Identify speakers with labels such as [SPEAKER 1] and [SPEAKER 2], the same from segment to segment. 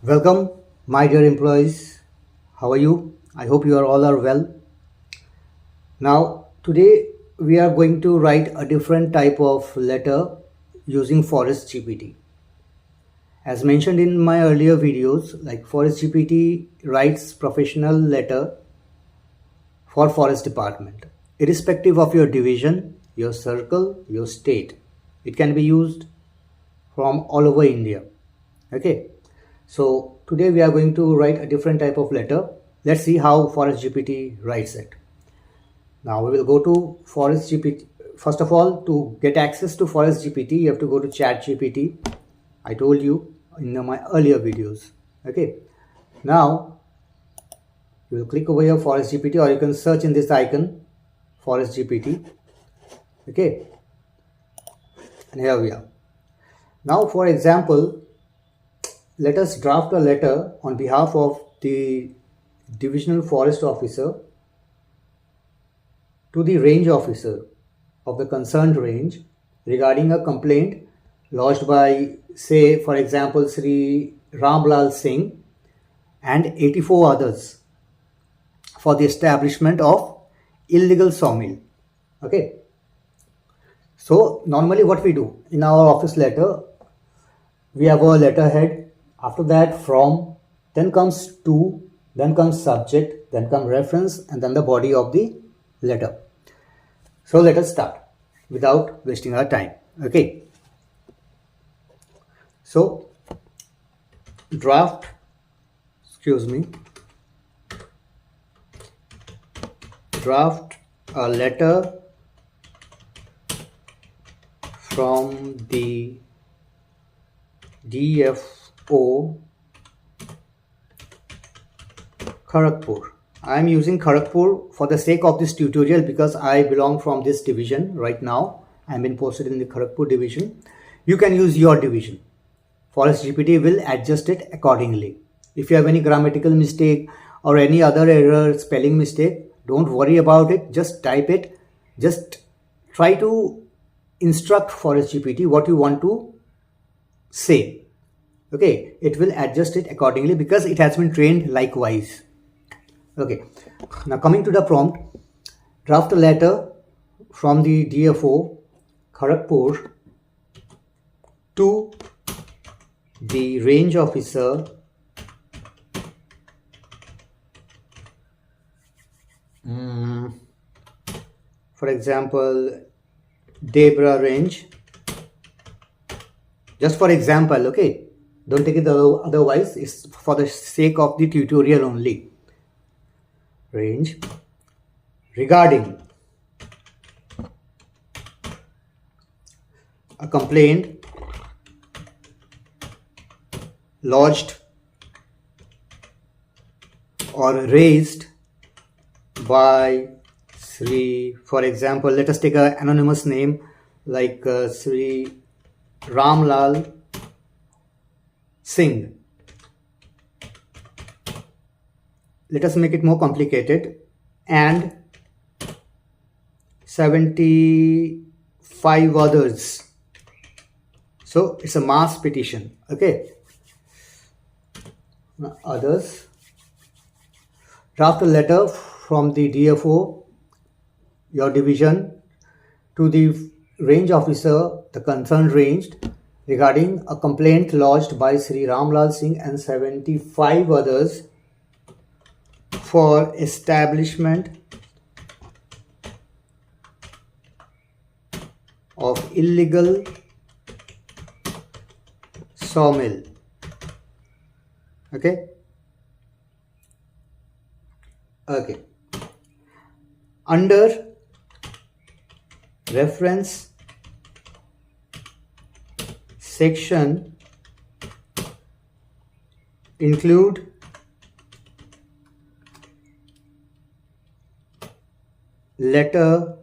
[SPEAKER 1] Welcome, my dear employees. How are you? I hope you are all are well. Now, today we are going to write a different type of letter using ForestGPT. As mentioned in my earlier videos, like ForestGPT writes professional letter for forest department, irrespective of your division, your circle, your state. It can be used from all over India. Okay. So today we are going to write a different type of letter. Let's see how ForestGPT writes it. Now we will go to ForestGPT. First of all, to get access to ForestGPT, you have to go to ChatGPT. I told you in my earlier videos. Okay. Now you will click over here ForestGPT, or you can search in this icon ForestGPT. Okay. And here we are. Now, for example, let us draft a letter on behalf of the divisional forest officer to the range officer of the concerned range regarding a complaint lodged by, say, for example, Sri Ramlal Singh and 84 others for the establishment of illegal sawmill. Okay. So normally what we do in our office letter, we have a letterhead. After that, from, then comes to, then comes subject, then comes reference, and then the body of the letter. So let us start without wasting our time. Okay. So draft a letter from the DFO Kharagpur. I am using Kharagpur for the sake of this tutorial because I belong from this division right now. I am been posted in the Kharagpur division. You can use your division. ForestGPT will adjust it accordingly. If you have any grammatical mistake or any other error, spelling mistake, don't worry about it. Just type it. Just try to instruct ForestGPT what you want to say. Okay, it will adjust it accordingly because it has been trained likewise. Okay, now coming to the prompt, draft a letter from the DFO Kharagpur to the range officer for example Debra range. Just for example, okay, don't take it otherwise, it's for the sake of the tutorial only. Range regarding a complaint lodged or raised by Sri, for example, let us take an anonymous name like Sri Ramlal Singh. Let us make it more complicated, and 75 others. So it's a mass petition. Okay. Now, others. Draft a letter from the DFO, your division, to the range officer, the concerned range, regarding a complaint lodged by Sri Ramlal Singh and 75 others for establishment of illegal sawmill. Okay. Okay. Under reference section, include letter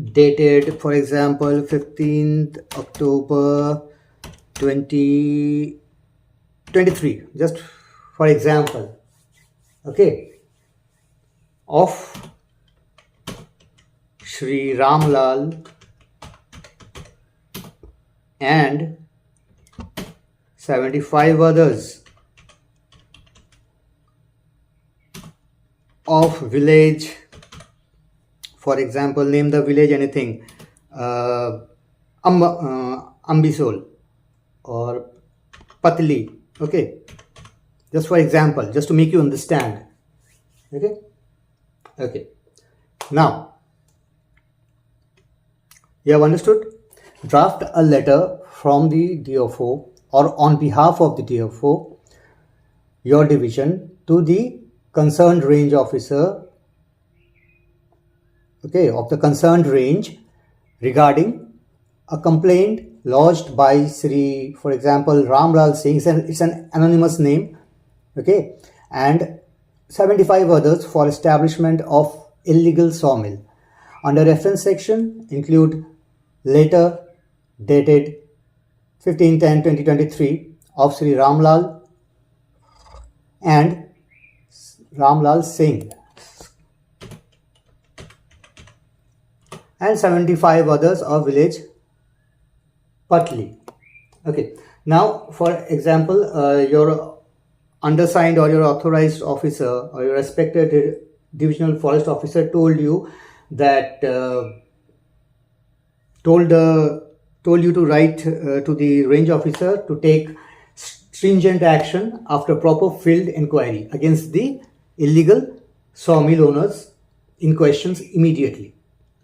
[SPEAKER 1] dated, for example, 15th October 2023, just for example, okay, of Sri Ramlal and 75 others of village. For example, name the village anything, Ambisol or Patli. Okay, just for example, just to make you understand. Okay, now you have understood. Draft a letter from the DFO or on behalf of the DFO, your division, to the concerned range officer, of the concerned range regarding a complaint lodged by Sri, for example, Ramlal Singh. It's an anonymous name, and 75 others for establishment of illegal sawmill. Under reference section, include letter dated 15/10/2023 of Sri Ramlal and Ramlal Singh and 75 others of village Patli. Okay, now for example, your undersigned or your authorized officer or your respected divisional forest officer told you that told you to write to the range officer to take stringent action after proper field inquiry against the illegal sawmill owners in questions immediately.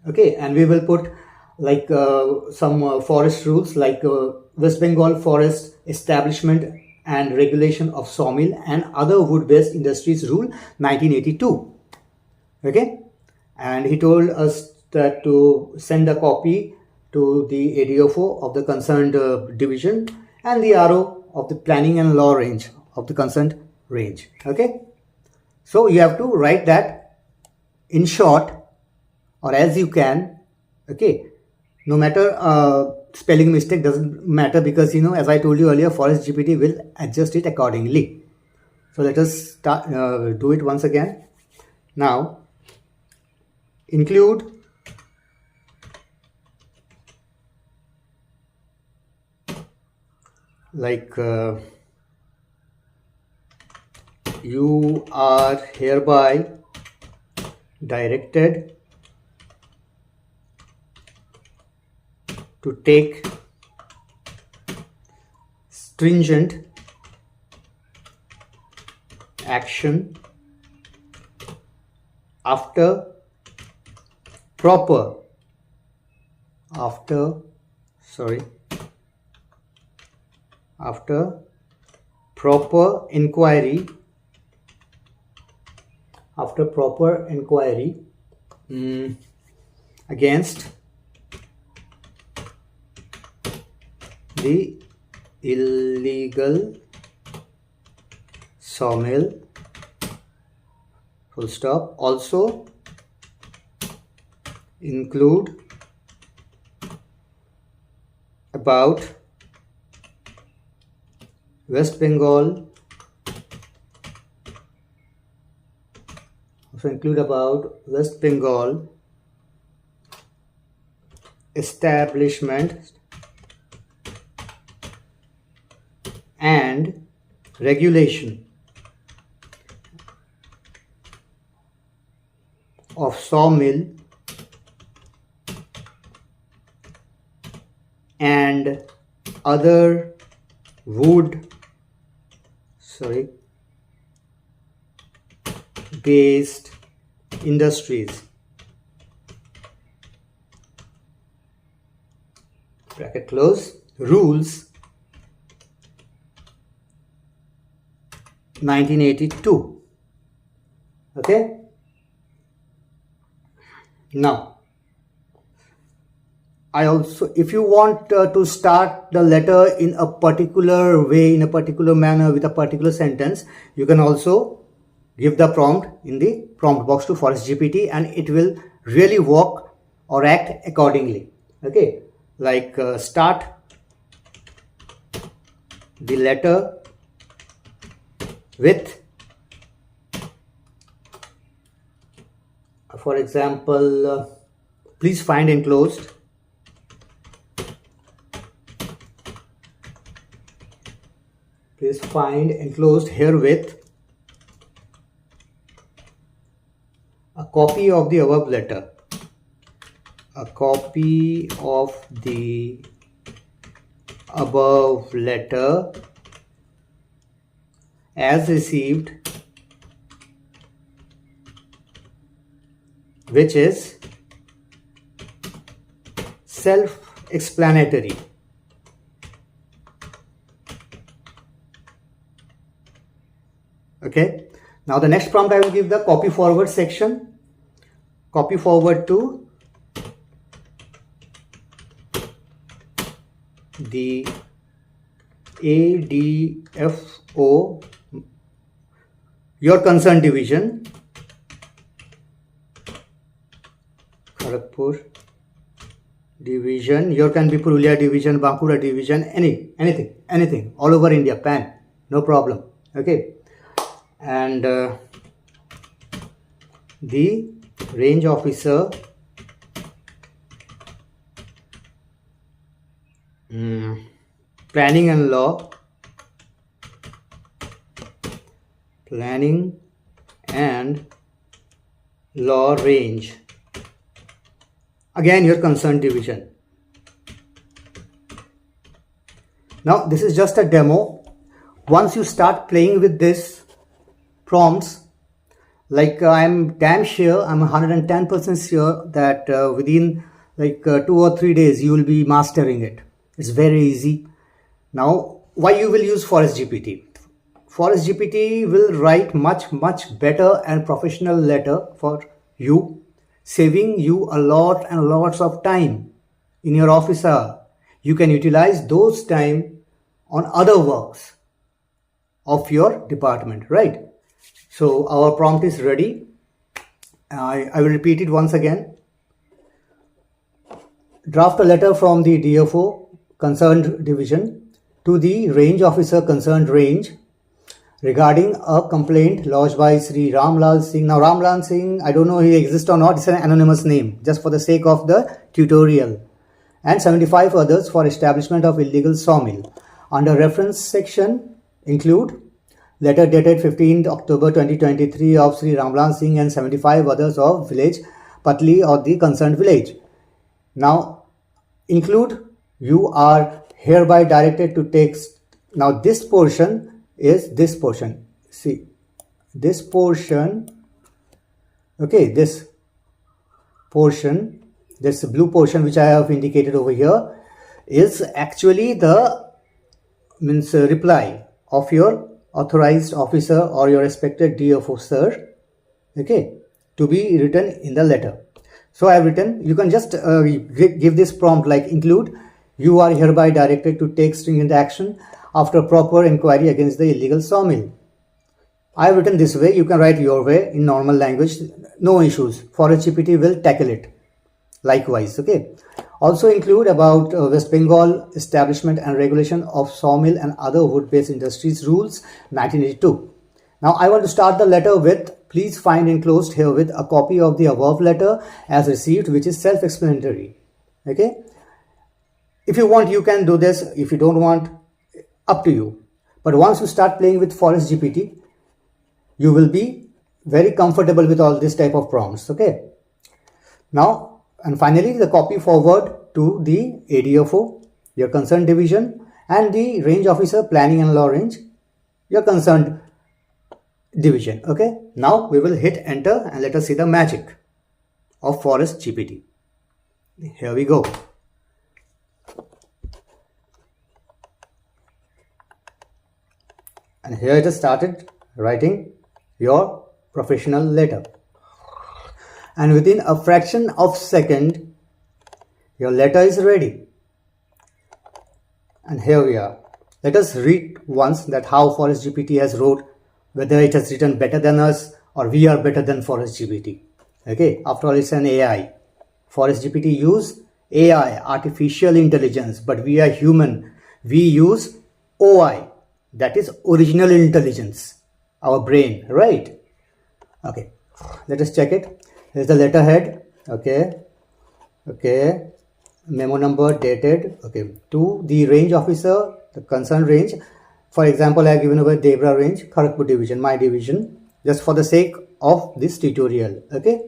[SPEAKER 1] And we will put like some forest rules like West Bengal Forest Establishment and Regulation of Sawmill and Other Wood-Based Industries Rule 1982. And he told us that to send a copy to the ADFO of the concerned division and the RO of the planning and law range of the concerned range. So you have to write that in short or as you can. No matter spelling mistake doesn't matter, because as I told you earlier, ForestGPT will adjust it accordingly. So let us start do it once again. Now include like you are hereby directed to take stringent action after proper inquiry against the illegal sawmill, full stop. Also include about West Bengal, establishment and regulation of sawmill and other wood-based industries, bracket close, rules 1982. Now if you want to start the letter in a particular way, in a particular manner, with a particular sentence, you can also give the prompt in the prompt box to ForestGPT, and it will really work or act accordingly. Like start the letter with, for example, please find enclosed Please find enclosed herewith a copy of the above letter. A copy of the above letter as received, which is self-explanatory. Okay, now the next prompt I will give the copy forward section. Copy forward to the ADFO, your concerned division, Kharagpur division. Your can be Purulia division, Bankura division, anything all over India, pan, no problem. Okay, and the range officer, planning and law, planning and law range, again your concerned division. Now this is just a demo. Once you start playing with this prompts, like I'm damn sure, I'm 110% sure that within like 2 or 3 days you will be mastering it. It's very easy. Now why you will use ForestGPT? ForestGPT will write much better and professional letter for you, saving you a lot and lots of time in your office hour. You can utilize those time on other works of your department, right? So our prompt is ready. I will repeat it once again. Draft a letter from the DFO concerned division to the range officer concerned range regarding a complaint lodged by Sri Ramlal Singh. Now Ramlal Singh, I don't know he exists or not, it's an anonymous name just for the sake of the tutorial, and 75 others for establishment of illegal sawmill. Under reference section include letter dated 15th October 2023 of Sri Ramlal Singh and 75 others of village Patli or the concerned village. Now include you are hereby directed to take. Now this portion is this portion. See this portion. Okay, this portion, this blue portion which I have indicated over here is actually the reply of your authorized officer or your respected DFO sir, okay, to be written in the letter. So I have written, you can just give this prompt like include, you are hereby directed to take stringent action after proper inquiry against the illegal sawmill. I have written this way, you can write your way in normal language, no issues. ForestGPT will tackle it likewise, okay. Also include about West Bengal establishment and regulation of sawmill and other wood-based industries rules 1982. Now I want to start the letter with, please find enclosed herewith a copy of the above letter as received, which is self-explanatory. Okay. If you want, you can do this. If you don't want, up to you. But once you start playing with ForestGPT, you will be very comfortable with all this type of prompts. Okay. Now, and finally, the copy forward to the ADFO, your concerned division, and the range officer, planning and law range, your concerned division. Okay. Now we will hit enter and let us see the magic of ForestGPT. Here we go. And here it has started writing your professional letter. And within a fraction of a second, your letter is ready. And here we are. Let us read once that how ForestGPT has wrote, whether it has written better than us or we are better than ForestGPT. Okay, after all, it's an AI. ForestGPT use AI, artificial intelligence, but we are human. We use OI, that is original intelligence, our brain, right? Okay, let us check it. Here's the letterhead. Okay, memo number dated, okay, to the range officer, the concerned range, For example, I have given over Debra range, Kharagpur division, my division, just for the sake of this tutorial. Okay.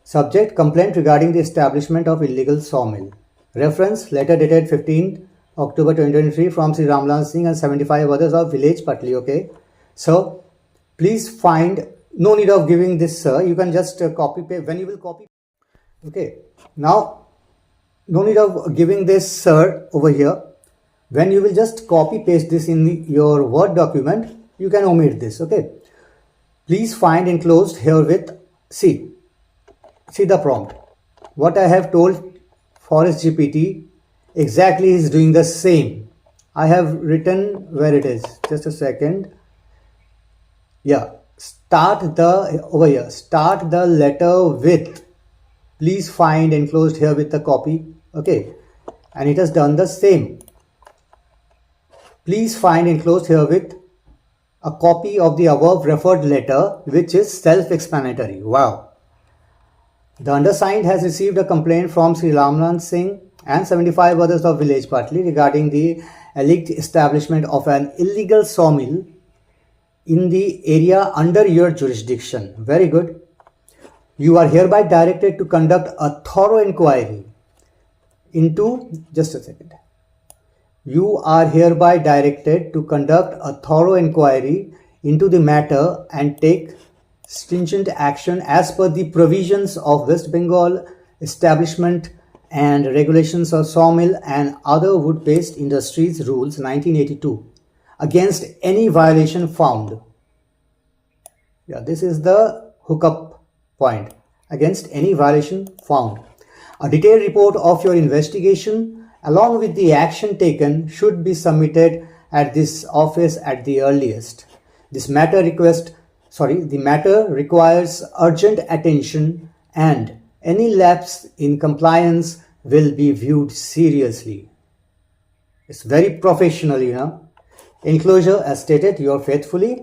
[SPEAKER 1] Subject: complaint regarding the establishment of illegal sawmill. Reference: letter dated 15 October 2023 from Sri Ramlal Singh and 75 others of village Patli. Okay. So please find, no need of giving this, sir. You can just copy paste when you will copy. Okay. Now, no need of giving this, sir, over here. When you will just copy paste this in your Word document, you can omit this. Okay. Please find enclosed herewith. See the prompt. What I have told ForestGPT exactly is doing the same. I have written where it is. Just a second. Yeah. Start the letter with. Please find enclosed here with the copy. Okay. And it has done the same. Please find enclosed here with a copy of the above referred letter, which is self-explanatory. Wow. The undersigned has received a complaint from Sri Ramlan Singh and 75 others of village Patli regarding the alleged establishment of an illegal sawmill in the area under your jurisdiction. Very good. You are hereby directed to conduct a thorough inquiry into, just a second. You are hereby directed to conduct a thorough inquiry into the matter and take stringent action as per the provisions of West Bengal Establishment and Regulations of Sawmill and Other Wood-Based Industries Rules 1982 against any violation found. Yeah, this is the hookup point. Against any violation found. A detailed report of your investigation along with the action taken should be submitted at this office at the earliest. The matter requires urgent attention and any lapse in compliance will be viewed seriously. It's very professional, you know. Enclosure as stated, yours faithfully,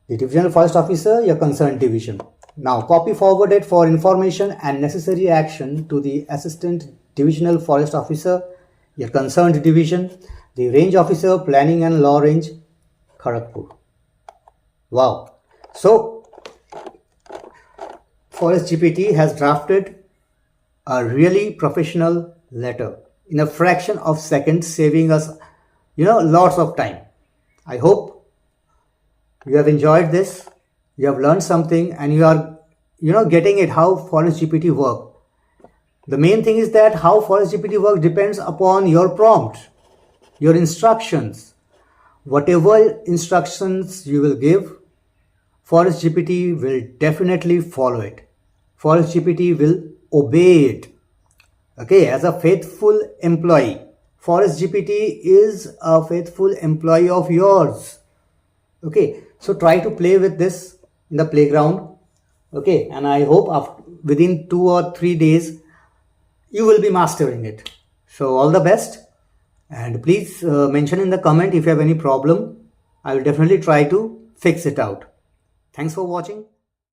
[SPEAKER 1] the Divisional Forest Officer, your concerned division. Now copy forwarded for information and necessary action to the Assistant Divisional Forest Officer, your concerned division, the Range Officer, Planning and Law Range, Kharagpur. Wow. So ForestGPT has drafted a really professional letter in a fraction of seconds, saving us, lots of time. I hope you have enjoyed this. You have learned something and you are, getting it how ForestGPT works. The main thing is that how ForestGPT works depends upon your prompt, your instructions. Whatever instructions you will give, ForestGPT will definitely follow it. ForestGPT will obey it. Okay, as a faithful employee. ForestGPT is a faithful employee of yours. Okay, so try to play with this in the playground. Okay, and I hope within 2 or 3 days, you will be mastering it. So all the best. And please mention in the comment if you have any problem. I will definitely try to fix it out. Thanks for watching.